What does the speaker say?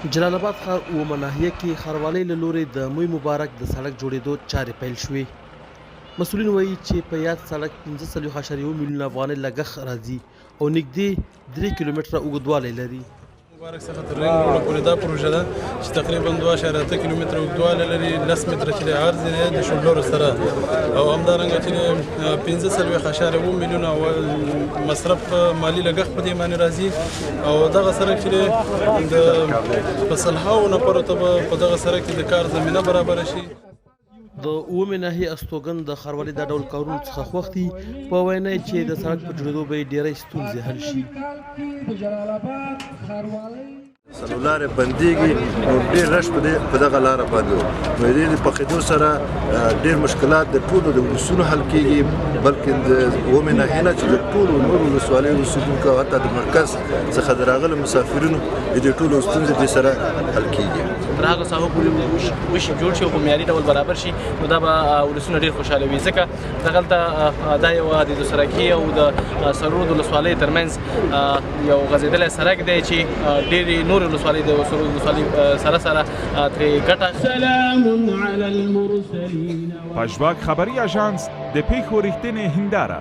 جلال آباد ښار اوومه ناحیه کې ښاروالۍ له لوري د موی مبارک د سړک جوړېدو چارې پیل شوې. مسؤلین وایي چې په یاد سړک 15.1 میلیونه افغانۍ لګښت راځي او نږدې 3 کیلومتره اوږدوالی لري. مبارک څخه تر رنګ روډه پورې دا پروژه ده چې تقریبا 2.8 کیلومتره اوږدوالی لري، 10 متره چې عرض دی د شولډرو سره، او همدارنګه چې 15.7 میلیونه مصرف مالی لګښت په دې باندې راځي، او دغه سړک چې د په سلهاوو نفرو ته به په دغه سړک کې د کار زمینه برابره شي. د اوومې ناحیې استوګن د ښاروالۍ دا ډول کارونو څخه خوښ دي، په وینا چې د سړک په جوړېدو به یې ډېرې ستونزې حل شي. لارې بندېږي نو ډېر رش په دغه لاره باندې و، نو د دې د پخېدو سره ډېر مشکلات د ټولو د ولسونو حل کېږي، بلکې د اوومې ناحیې نه چې د ټولو نورو ولسوالیو اوسېدونکو او حتی د مرکز څخه د راغلو مسافرینو د دې ټولو ستونزې دې سره حل کېږي. تر هغه ساحو پورې وشي جوړ شي او په معیاري ډول برابر شي، نو دا به ولسونه ډېر خوشحاله وي، ځکه دغلته دا یو د دوسرکي او د سرود ولسوالۍ ترمنځ یو غځېدلی سړک دی چې ډېرې نورې ولسوالۍ د سرود ولسوالۍ سره سره ترې ګټه. پژواک خبري اژانس د پیښو رښتینې هنداره